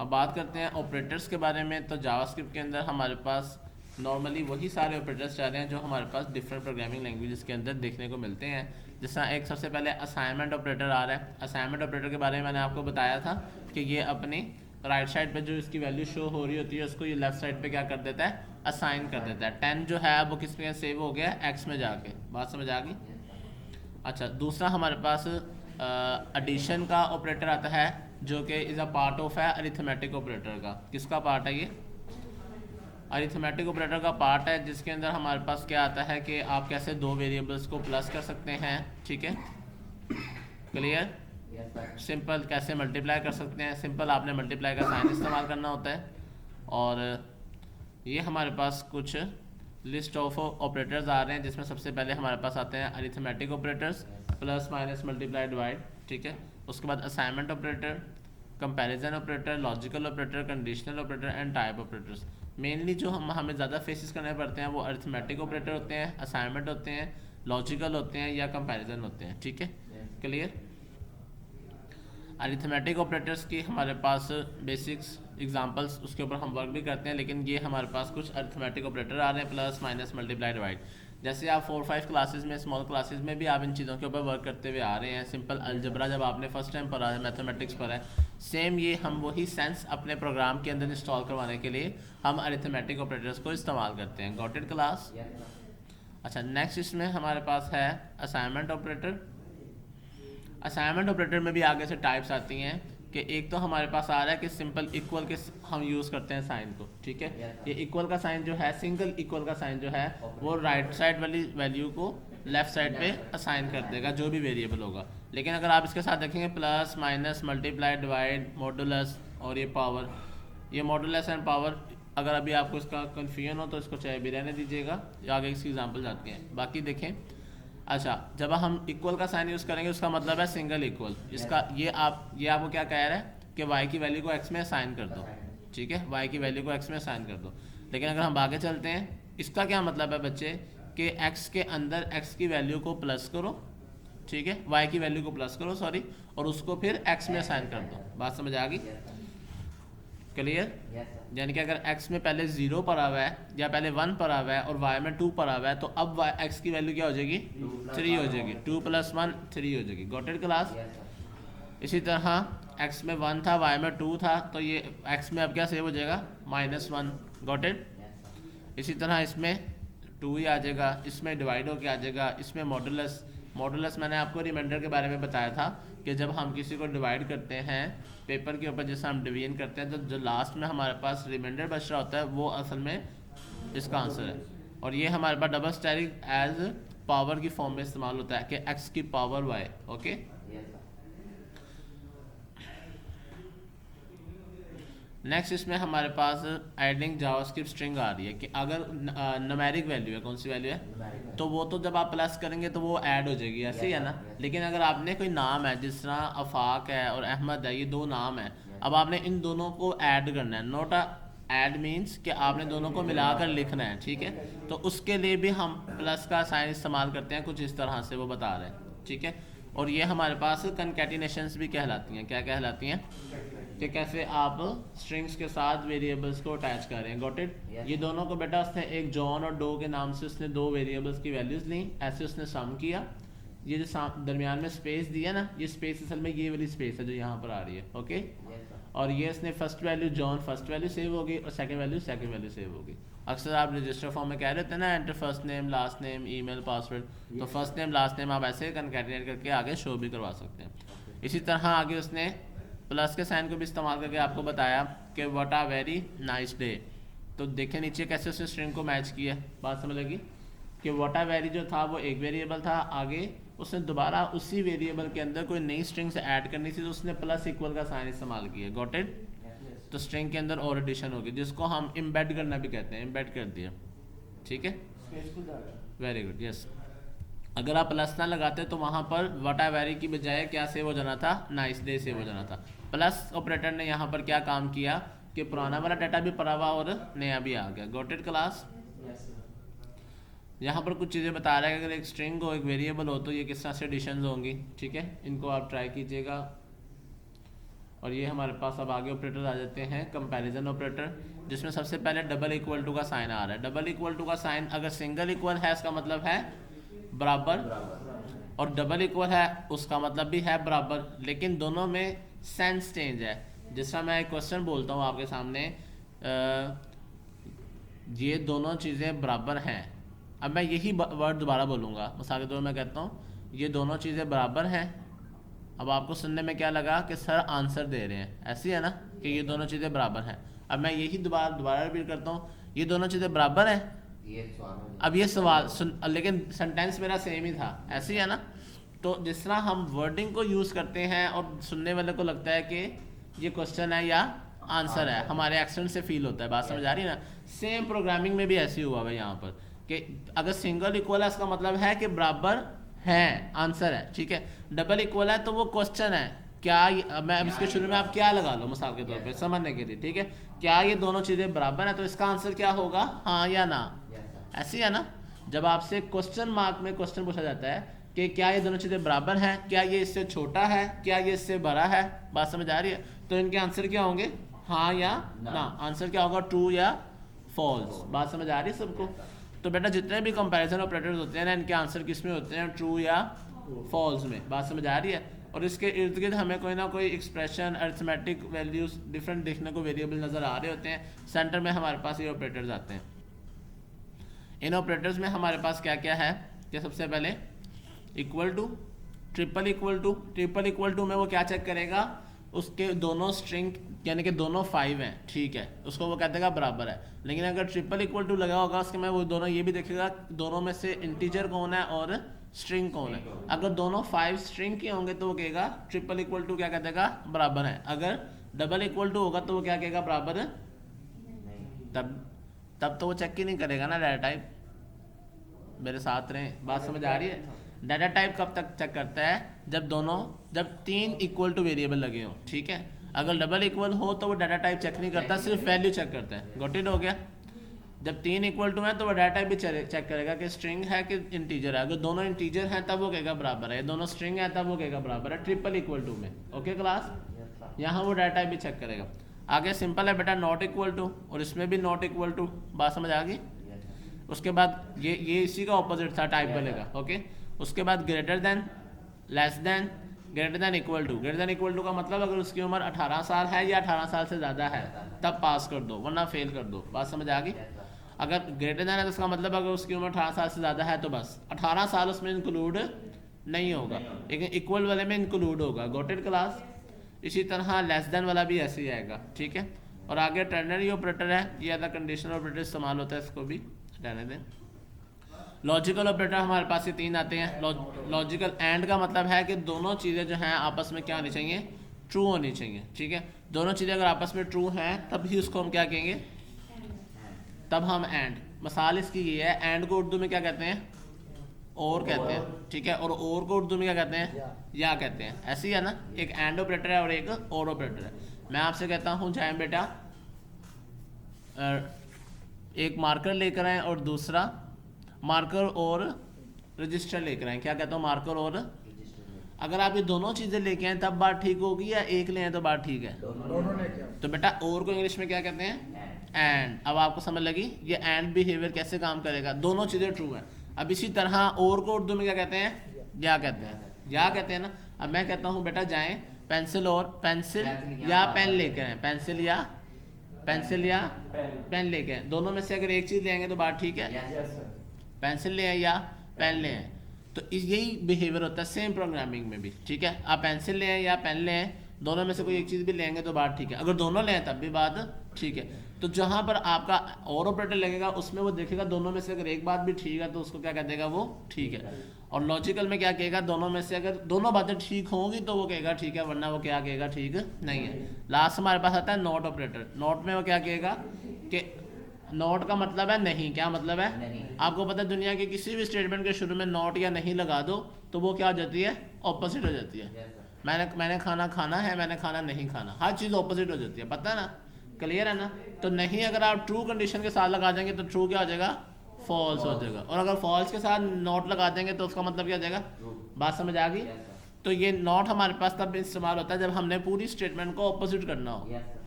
अब बात करते हैं ऑपरेटर्स के बारे में। तो जावास्क्रिप्ट के अंदर हमारे पास नॉर्मली वही सारे ऑपरेटर्स जा रहे हैं जो हमारे पास डिफरेंट प्रोग्रामिंग लैंग्वेजेस के अंदर देखने को मिलते हैं। जैसा एक सबसे पहले असाइनमेंट ऑपरेटर आ रहा है। असाइनमेंट ऑपरेटर के बारे में मैंने आपको बताया था कि ये अपनी राइट साइड पे जो इसकी वैल्यू शो हो रही होती है उसको ये लेफ्ट साइड पे क्या कर देता है, असाइन कर देता है। 10 जो है वो किस में सेव हो गया, एक्स में जाके। बात समझ आ गई। अच्छा, दूसरा हमारे पास एडिशन का ऑपरेटर आता है जो कि इज़ अ पार्ट ऑफ है अरिथमेटिक ऑपरेटर का। किसका पार्ट है ये, अरिथमेटिक ऑपरेटर का पार्ट है, जिसके अंदर हमारे पास क्या आता है कि आप कैसे दो वेरिएबल्स को प्लस कर सकते हैं। ठीक है, क्लियर। सिंपल कैसे मल्टीप्लाई कर सकते हैं, सिंपल आपने मल्टीप्लाई का साइन इस्तेमाल करना होता है। और ये हमारे पास कुछ लिस्ट ऑफ ऑपरेटर्स आ रहे हैं जिसमें सबसे पहले हमारे पास आते हैं arithmetic operators, plus minus multiply divide. ठीक है, उसके बाद assignment operator, comparison operator, logical operator, conditional operator and type operators. Mainly जो हमें ज़्यादा फेसेस करने पड़ते हैं वो अरिथमेटिक ऑपरेटर होते हैं, असाइनमेंट होते हैं, लॉजिकल होते हैं या कंपैरिजन होते हैं। ठीक है, क्लियर। अरिथमेटिक ऑपरेटर्स की हमारे पास बेसिक्स एग्जांपल्स उसके ऊपर हम वर्क भी करते हैं, लेकिन ये हमारे पास कुछ अरिथमेटिक ऑपरेटर आ रहे हैं, प्लस माइनस मल्टीप्लाई डिवाइड। जैसे आप 4-5 क्लासेस में, स्मॉल क्लासेस में भी आप इन चीज़ों के ऊपर वर्क करते हुए आ रहे हैं। सिंपल अलजबरा जब आपने फर्स्ट टाइम पढ़ा है, मैथमेटिक्स पढ़ा है, सेम ये हम वही सेंस अपने प्रोग्राम के अंदर इंस्टॉल करवाने के लिए हम अरिथमेटिक ऑपरेटर्स को इस्तेमाल करते हैं। Got it class. अच्छा, नेक्स्ट इसमें हमारे पास है असाइनमेंट ऑपरेटर। असाइनमेंट ऑपरेटर में भी आगे से टाइप्स आती हैं कि एक तो हमारे पास आ रहा है कि सिंपल इक्वल के हम यूज़ करते हैं साइन को। ठीक है, ये इक्वल का साइन जो है, सिंगल इक्वल का साइन जो है वो राइट साइड वाली वैल्यू को लेफ्ट साइड पे असाइन कर देगा जो भी वेरिएबल होगा। लेकिन अगर आप इसके साथ देखेंगे plus minus multiply divide modulus और ये पावर, ये मॉडुलस एंड पावर, अगर अभी आपको इसका कन्फ्यूजन हो तो इसको चाहे भी रहने दीजिएगा, आगे इसकी एग्जाम्पल आती हैं। बाकी देखें, अच्छा, जब हम इक्वल का साइन यूज़ करेंगे उसका मतलब है सिंगल इक्वल। इसका ये आपको क्या कह रहा है कि y की वैल्यू को x में असाइन कर दो। ठीक है, y की वैल्यू को x में असाइन कर दो। लेकिन अगर हम आगे चलते हैं, इसका क्या मतलब है बच्चे कि x के अंदर x की वैल्यू को प्लस करो। ठीक है, y की वैल्यू को प्लस करो, सॉरी, और उसको फिर x में असाइन कर दो। बात समझ आ गई, क्लियर। यानी कि अगर x में पहले 0 पड़ा हुआ है या पहले 1 पड़ा हुआ है और y में 2 पड़ा हुआ है, तो अब x की वैल्यू क्या हो जाएगी, 3 हो जाएगी। 2 + 1 3 हो जाएगी। Got it class. इसी तरह x में 1 था, y में 2 था, तो ये x में अब क्या सेव हो जाएगा, -1। Got it. इसी तरह इसमें 2 ही आ जाएगा, इसमें डिवाइड होके आ जाएगा, इसमें मॉडुलस मैंने आपको रिमाइंडर के बारे में बताया था कि जब हम किसी को डिवाइड करते हैं पेपर के ऊपर, जैसे हम डिवीजन करते हैं, तो जो लास्ट में हमारे पास रिमाइंडर बच रहा होता है वो असल में इसका आंसर है। और ये हमारे पास डबल स्टेरिक एज पावर की फॉर्म में इस्तेमाल होता है कि x की पावर y। ओके, नेक्स्ट इसमें हमारे पास एडिंग जावास्क्रिप्ट स्ट्रिंग आ रही है कि अगर न्यूमेरिक वैल्यू है, कौन सी वैल्यू है, तो वो तो जब आप प्लस करेंगे तो वो ऐड हो जाएगी, ऐसे ही है ना। लेकिन अगर आपने कोई नाम है, जिस तरह अफाक है और अहमद है, ये 2 नाम है, अब आपने इन दोनों को ऐड करना है। नोट ऐड मीन्स कि आपने दोनों को मिलाकर लिखना है। ठीक है, तो उसके लिए भी हम प्लस का साइन इस्तेमाल करते हैं, कुछ इस तरह से वो बता रहे हैं। ठीक है, और ये हमारे पास कंकैटिनेशंस भी कहलाती हैं। क्या कहलाती हैं, कि कैसे आप स्ट्रिंग्स के साथ वेरिएबल्स को अटैच कर रहे हैं। Got it. ये दोनों को बेटा उसने एक जॉन और डो के नाम से उसने 2 वेरिएबल्स की वैल्यूज ली, ऐसे उसने सम किया। ये जो दरमियान में स्पेस दिया ना, ये स्पेस असल में ये वाली स्पेस है जो यहाँ पर आ रही है। ओके, और ये इसने first value John, first value save होगी, और सेकंड वैल्यू सेव होगी। अक्सर आप रजिस्टर फॉर्म में कह रहे थे ना, enter first name last name email password, तो फर्स्ट नेम लास्ट नेम आप ऐसे कंकैटिनेट करके आगे शो भी करवा सकते हैं। इसी तरह आगे उसने प्लस के साइन को भी इस्तेमाल करके आपको बताया कि what a very nice day. तो देखें नीचे कैसे उसने स्ट्रिंग को मैच किया। बात समझ लगी कि व्हाट आ वेरी जो था वो एक वेरिएबल था, आगे उसने दोबारा उसी वेरिएबल के अंदर कोई नई स्ट्रिंग से ऐड करनी थी, तो उसने प्लस इक्वल का साइन इस्तेमाल किया। Got it. तो स्ट्रिंग के अंदर और एडिशन होगी, जिसको हम इम्बेड करना भी कहते हैं। इम्बेड कर दिया, ठीक है, वेरी गुड, यस। अगर आप प्लस ना लगाते तो वहाँ पर व्हाट आ वेरी की बजाय क्या सेव हो जाना था, नाइस डे सेव हो जाना था। प्लस ऑपरेटर ने यहाँ पर क्या काम किया कि पुराना वाला डाटा भी पड़ा हुआ और नया भी आ गया। Got it class. यहाँ पर कुछ चीज़ें बता रहा है कि अगर एक स्ट्रिंग हो, एक वेरिएबल हो, तो ये किस तरह से एडिशंस होंगी। ठीक है, इनको आप ट्राई कीजिएगा। और ये हमारे पास अब आगे ऑपरेटर आ जाते हैं कंपैरिजन ऑपरेटर, जिसमें सबसे पहले डबल इक्वल टू का साइन आ रहा है। डबल इक्वल टू का साइन अगर सिंगल इक्वल है इसका मतलब है बराबर, और डबल इक्वल है उसका मतलब भी है बराबर, लेकिन दोनों में सेंस चेंज है। जिस तरह मैं एक क्वेश्चन बोलता हूँ आपके सामने, ये दोनों चीज़ें बराबर हैं, अब मैं यही वर्ड दोबारा बोलूँगा, मिसाल के तौर पर मैं कहता हूँ ये दोनों चीज़ें बराबर हैं। अब आपको सुनने में क्या लगा कि सर आंसर दे रहे हैं, ऐसी है ना कि ये दोनों चीज़ें बराबर हैं। अब मैं यही दोबारा रिपीट करता हूँ, ये दोनों चीज़ें बराबर हैं। अब ये सवाल सुन, लेकिन सेंटेंस मेरा सेम ही था, ऐसी है ना। तो जिस तरह हम वर्डिंग को यूज़ करते हैं और सुनने वाले को लगता है कि ये क्वेश्चन है या आंसर है, हमारे एक्सेंट से फील होता है, बात समझ आ रही है ना। सेम प्रोग्रामिंग में भी ऐसे हुआ है यहाँ पर कि अगर सिंगल इक्वल है इसका मतलब है कि बराबर है, आंसर है, ठीक है। डबल इक्वल है तो वो क्वेश्चन है, क्या मैं अब इसके शुरू में आप क्या लगा लो मिसाल के तौर पे समझने के लिए, ठीक है। क्या ये दोनों चीज़ें बराबर है, तो इसका आंसर क्या होगा, हाँ या ना, ऐसी है ना। जब आपसे क्वेश्चन मार्क में क्वेश्चन पूछा जाता है कि क्या ये दोनों चीज़ें बराबर हैं, क्या ये इससे छोटा है, क्या ये इससे बड़ा है, बात समझ आ रही है, तो इनके आंसर क्या होंगे, हाँ या ना। आंसर क्या होगा, ट्रू या फॉल्स, बात समझ आ रही है सबको। तो बेटा जितने भी कंपैरिजन ऑपरेटर्स होते हैं ना, इनके आंसर किस में होते हैं, ट्रू या फॉल्स में, बात समझ आ रही है। और इसके इर्द गिर्द हमें कोई ना कोई एक्सप्रेशन, अरिथमेटिक वैल्यूज डिफरेंट देखने को वेरिएबल नज़र आ रहे होते हैं। सेंटर में हमारे पास ये ऑपरेटर्स आते हैं। इन ऑपरेटर्स में हमारे पास क्या क्या है, कि सबसे पहले equal to, triple equal to. Triple equal to में वो क्या चेक करेगा, उसके दोनों स्ट्रिंग यानी कि दोनों 5 हैं, ठीक है, उसको वो कह देगा बराबर है। लेकिन अगर ट्रिपल इक्वल टू लगा होगा उसके में वो दोनों ये भी देखेगा दोनों में से इंटीजर कौन है और स्ट्रिंग कौन है। अगर दोनों 5 स्ट्रिंग के होंगे तो वो कहेगा ट्रिपल इक्वल टू क्या कह देगा, बराबर है। अगर डबल इक्वल टू होगा तो वो क्या कहेगा, बराबर है। तब तो वो चेक ही नहीं करेगा ना डाटा टाइप, मेरे साथ रहें, बात समझ आ रही है। डाटा टाइप कब तक चेक करता है, जब 3 इक्वल टू वेरिएबल लगे हो, ठीक है। अगर डबल इक्वल हो तो वो डाटा टाइप चेक नहीं करता, सिर्फ वैल्यू चेक करता है। गॉट इट, हो गया। जब 3 इक्वल टू है तो वो डाटा टाइप भी चेक करेगा कि स्ट्रिंग है कि इंटीजर है। अगर दोनों इंटीजर हैं तब वो कहेगा बराबर है, दोनों स्ट्रिंग है तब वो कहेगा बराबर है, ट्रिपल इक्वल टू में। ओके क्लास, यहाँ वो डाटा टाइप भी चेक करेगा। आगे सिंपल है बेटा, नॉट इक्वल टू, और इसमें भी नॉट इक्वल टू, बात समझ आ गई। उसके बाद ये इसी का ऑपोजिट था टाइप वाले का, ओके। उसके बाद greater than, less than, greater than equal to. Greater than equal to का मतलब अगर उसकी उम्र 18 साल है या 18 साल से ज़्यादा है तब पास कर दो, वरना फेल कर दो, बात समझ आ गई। अगर ग्रेटर देन है तो उसका मतलब अगर उसकी उम्र 18 साल से ज़्यादा है तो बस 18 साल उसमें इंक्लूड नहीं होगा, लेकिन इक्वल वाले में इंक्लूड होगा। Got it class. इसी तरह लेस देन वाला भी ऐसे ही आएगा, ठीक है। और आगे टर्नरी ऑपरेटर है, ये अदर कंडीशनल ऑपरेटर इस्तेमाल होता है, इसको भी रहने दें। लॉजिकल ऑपरेटर हमारे पास ये 3 आते हैं। लॉजिकल एंड का मतलब है कि दोनों चीज़ें जो हैं आपस में क्या होनी चाहिए, ट्रू होनी चाहिए, ठीक है। दोनों चीज़ें अगर आपस में ट्रू हैं तब ही उसको हम क्या कहेंगे, तब हम एंड। मिसाल इसकी ये है, एंड को उर्दू में क्या कहते हैं, और कहते हैं, ठीक है। और को उर्दू में क्या कहते हैं, या कहते हैं, ऐसी है ना। एक एंड ऑपरेटर है और एक और ऑपरेटर है। मैं आपसे कहता हूँ जाए बेटा एक मार्कर लेकर आए और दूसरा मार्कर और रजिस्टर लेकर आए, क्या कहता हूँ, मार्कर और। अगर आप ये दोनों चीज़ें लेके आए तब बात ठीक होगी, या एक ले आए तो बात ठीक है, दोनों लेके आओ। तो बेटा और को इंग्लिश में क्या कहते हैं, एंड। अब आपको समझ लगी ये एंड बिहेवियर कैसे काम करेगा, दोनों चीज़ें ट्रू हैं। अब इसी तरह और को उर्दू में क्या कहते हैं, या कहते हैं, या कहते हैं ना। अब मैं कहता हूँ बेटा जाएं पेंसिल और पेंसिल या पेन लेकर आए, पेंसिल या पेन लेके आए, दोनों में से अगर एक चीज़ ले आएंगे तो बात ठीक है, पेंसिल ले आए या पेन ले आए। तो यही बिहेवियर होता है सेम प्रोग्रामिंग में भी, ठीक है। आप पेंसिल ले आए या पेन ले आए, दोनों में से कोई एक चीज़ भी लेंगे तो बात ठीक है, अगर दोनों ले आए तब भी बात ठीक है। तो जहाँ पर आपका और ऑपरेटर लगेगा उसमें वो देखेगा दोनों में से अगर एक बात भी ठीक है तो उसको क्या कह देगा, वो ठीक है। और लॉजिकल में क्या कहेगा, दोनों में से अगर दोनों बातें ठीक होंगी तो वो कहेगा ठीक है, वरना वो क्या कहेगा, ठीक नहीं है। लास्ट हमारे पास आता है नॉट ऑपरेटर। नॉट में वो क्या कहेगा कि नॉट का मतलब है नहीं, क्या मतलब है नहीं। आपको पता है दुनिया के किसी भी स्टेटमेंट के शुरू में नॉट या नहीं लगा दो तो वो क्या हो जाती है, ऑपोजिट हो जाती है। मैंने खाना खाना है, मैंने खाना नहीं खाना, हर चीज़ ऑपोजिट हो जाती है, पता है ना, क्लियर है ना। तो नहीं अगर आप ट्रू कंडीशन के साथ लगा देंगे तो ट्रू क्या हो जाएगा, फॉल्स हो जाएगा। और अगर फॉल्स के साथ नॉट लगा देंगे तो उसका मतलब क्या हो जाएगा, बात समझ आ गई। तो ये नॉट हमारे पास तब इस्तेमाल होता है जब हमने पूरी स्टेटमेंट को ऑपोजिट करना हो। Yes, sir.